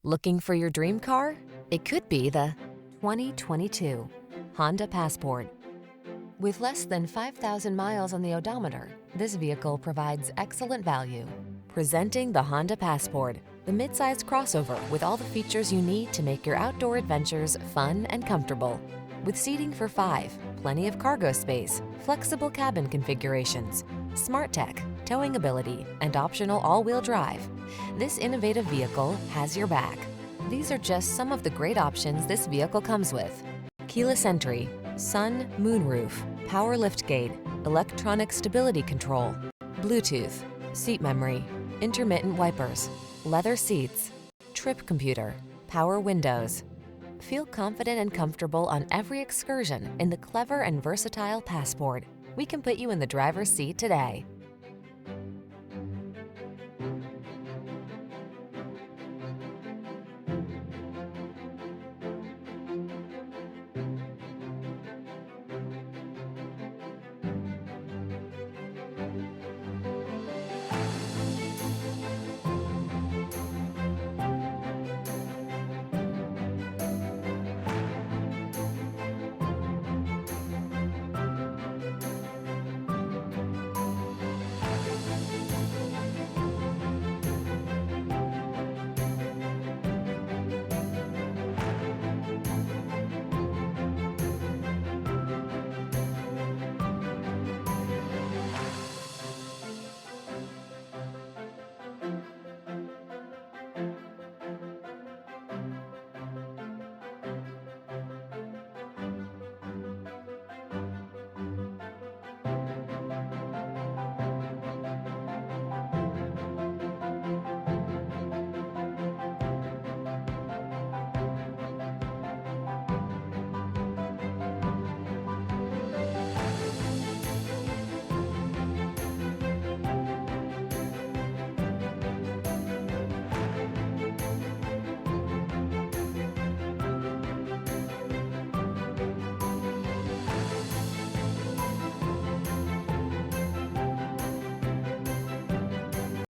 Looking for your dream car? It could be the 2022 Honda Passport. With less than 5,000 miles on the odometer, this vehicle provides excellent value. Presenting the Honda Passport, the midsize crossover with all the features you need to make your outdoor adventures fun and comfortable. With seating for 5, plenty of cargo space, flexible cabin configurations, smart tech, towing ability, and optional all-wheel drive, this innovative vehicle has your back. These are just some of the great options this vehicle comes with: keyless entry, sun, moonroof, power liftgate, electronic stability control, Bluetooth, seat memory, intermittent wipers, leather seats, trip computer, power windows. Feel confident and comfortable on every excursion in the clever and versatile Passport. We can put you in the driver's seat today.